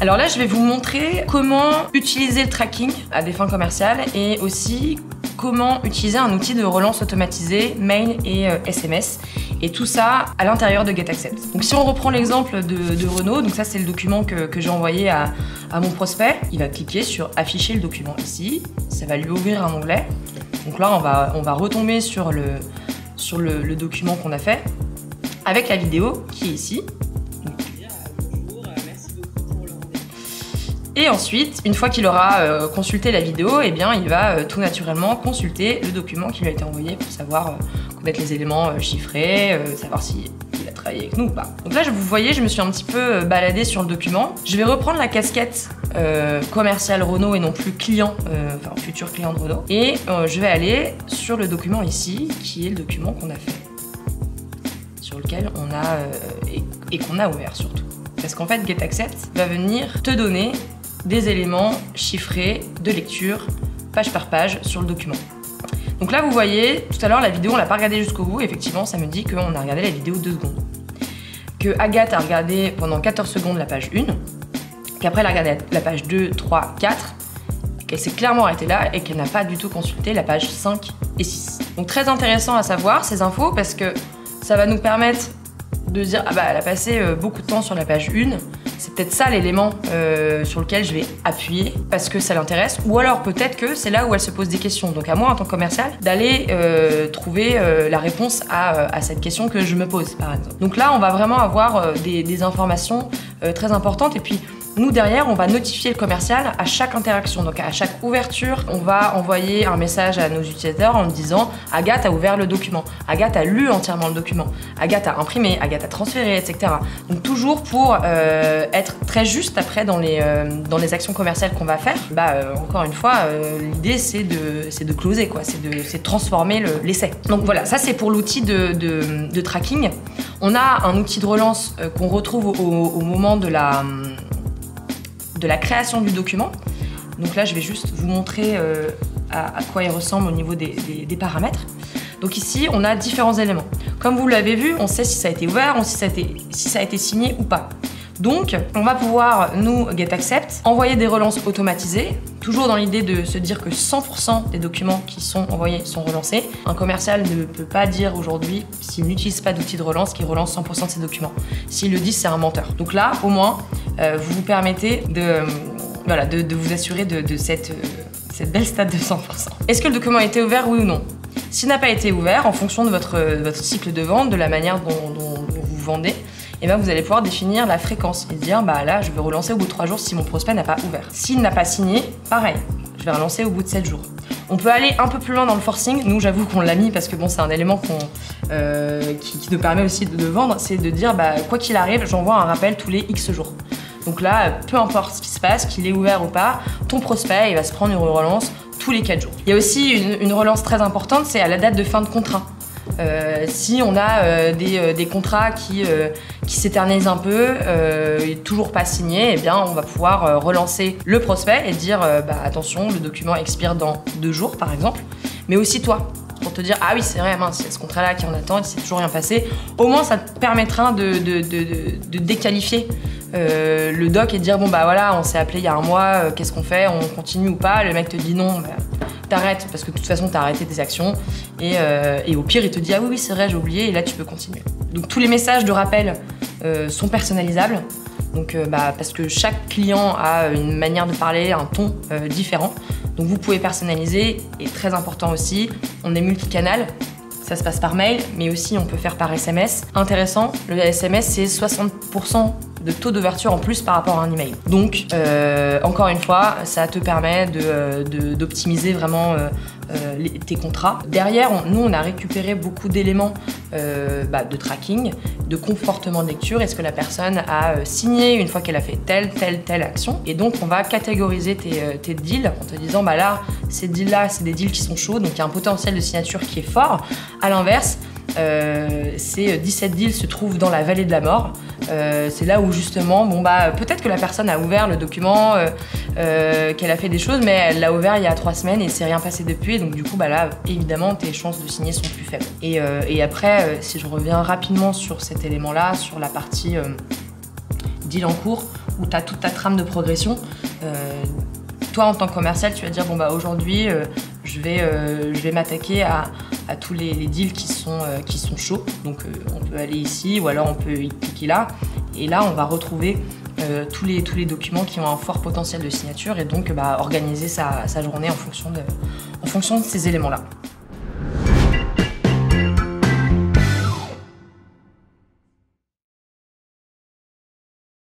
Alors là, je vais vous montrer comment utiliser le tracking à des fins commerciales et aussi comment utiliser un outil de relance automatisé, mail et SMS. Et tout ça à l'intérieur de GetAccept. Donc si on reprend l'exemple de Renault, donc ça c'est le document que j'ai envoyé à mon prospect, il va cliquer sur afficher le document ici, ça va lui ouvrir un onglet. Donc là on va retomber sur le document qu'on a fait avec la vidéo qui est ici. Et ensuite, une fois qu'il aura consulté la vidéo, eh bien, il va tout naturellement consulter le document qui lui a été envoyé pour savoir connaître les éléments chiffrés, savoir s'il a travaillé avec nous ou pas. Donc là, vous voyez, je me suis un petit peu baladée sur le document. Je vais reprendre la casquette commercial Renault et non plus client, enfin futur client de Renault. Et je vais aller sur le document ici, qui est le document qu'on a fait, sur lequel on a et qu'on a ouvert surtout. Parce qu'en fait, GetAccept va venir te donner des éléments chiffrés de lecture, page par page, sur le document. Donc là, vous voyez, tout à l'heure, la vidéo, on l'a pas regardée jusqu'au bout. Effectivement, ça me dit qu'on a regardé la vidéo 2 secondes. Que Agathe a regardé pendant 14 secondes la page 1, qu'après elle a regardé la page 2, 3, 4, qu'elle s'est clairement arrêtée là et qu'elle n'a pas du tout consulté la page 5 et 6. Donc très intéressant à savoir ces infos parce que ça va nous permettre de dire ah bah elle a passé beaucoup de temps sur la page 1, c'est peut-être ça l'élément sur lequel je vais appuyer parce que ça l'intéresse, ou alors peut-être que c'est là où elle se pose des questions. Donc à moi en tant que commercial d'aller trouver la réponse à cette question que je me pose par exemple. Donc là on va vraiment avoir des informations très importantes et puis nous derrière on va notifier le commercial à chaque interaction, donc à chaque ouverture on va envoyer un message à nos utilisateurs en disant Agathe a ouvert le document, Agathe a lu entièrement le document, Agathe a imprimé, Agathe a transféré, etc. Donc toujours pour être très juste après dans les actions commerciales qu'on va faire. Encore une fois l'idée c'est de closer quoi, c'est de transformer l'essai. Donc voilà, ça c'est pour l'outil de tracking. On a un outil de relance qu'on retrouve au moment de la création du document. Donc là, je vais juste vous montrer à quoi il ressemble au niveau des paramètres. Donc ici, on a différents éléments. Comme vous l'avez vu, on sait si ça a été ouvert, si ça a été signé ou pas. Donc, on va pouvoir, nous, GetAccept, envoyer des relances automatisées, toujours dans l'idée de se dire que 100% des documents qui sont envoyés sont relancés. Un commercial ne peut pas dire aujourd'hui, s'il n'utilise pas d'outil de relance, qu'il relance 100% de ses documents. S'il le dit, c'est un menteur. Donc là, au moins, vous vous permettez de vous assurer de cette belle stat de 100%. Est-ce que le document a été ouvert, oui ou non? S'il n'a pas été ouvert, en fonction de votre cycle de vente, de la manière dont vous vendez, et bien vous allez pouvoir définir la fréquence et dire bah là je vais relancer au bout de 3 jours si mon prospect n'a pas ouvert. S'il n'a pas signé, pareil, je vais relancer au bout de 7 jours. On peut aller un peu plus loin dans le forcing. Nous j'avoue qu'on l'a mis parce que bon c'est un élément qui nous permet aussi de vendre, c'est de dire bah quoi qu'il arrive, j'envoie un rappel tous les X jours. Donc là, peu importe ce qui se passe, qu'il est ouvert ou pas, ton prospect il va se prendre une relance tous les 4 jours. Il y a aussi une relance très importante, c'est à la date de fin de contrat. Si on a des contrats qui s'éternisent un peu, toujours pas signés, eh bien on va pouvoir relancer le prospect et dire bah, attention, le document expire dans 2 jours par exemple, mais aussi toi, pour te dire ah oui c'est vrai, mince, il y a ce contrat là qui en attend, il s'est toujours rien passé. Au moins ça te permettra de déqualifier le doc et de dire bon bah voilà on s'est appelé il y a un mois, qu'est-ce qu'on fait, on continue ou pas? Le mec te dit non, bah, t'arrêtes parce que de toute façon t'as arrêté tes actions et au pire il te dit ah oui c'est vrai j'ai oublié et là tu peux continuer. Donc tous les messages de rappel sont personnalisables, donc parce que chaque client a une manière de parler, un ton différent, donc vous pouvez personnaliser. Et très important aussi, on est multicanal. Ça se passe par mail, mais aussi on peut faire par SMS. Intéressant, le SMS c'est 60% de taux d'ouverture en plus par rapport à un email. Donc, encore une fois, ça te permet d'optimiser vraiment tes contrats. Derrière, nous on a récupéré beaucoup d'éléments de tracking, de comportement de lecture. Est-ce que la personne a signé une fois qu'elle a fait telle action? Et donc on va catégoriser tes deals en te disant bah là, ces deals là, c'est des deals qui sont chauds, donc il y a un potentiel de signature qui est fort. À l'inverse, ces 17 deals se trouvent dans la vallée de la mort. C'est là où justement, peut-être que la personne a ouvert le document, qu'elle a fait des choses, mais elle l'a ouvert il y a 3 semaines et c'est rien passé depuis. Et donc du coup, là, évidemment, tes chances de signer sont plus faibles. Et après, si je reviens rapidement sur cet élément-là, sur la partie deal en cours, où tu as toute ta trame de progression. Toi, en tant que commercial, tu vas dire bon bah aujourd'hui, je vais m'attaquer à tous les deals qui sont chauds. Donc on peut aller ici ou alors on peut y cliquer là. Et là, on va retrouver tous les documents qui ont un fort potentiel de signature et donc organiser sa journée en fonction de ces éléments-là.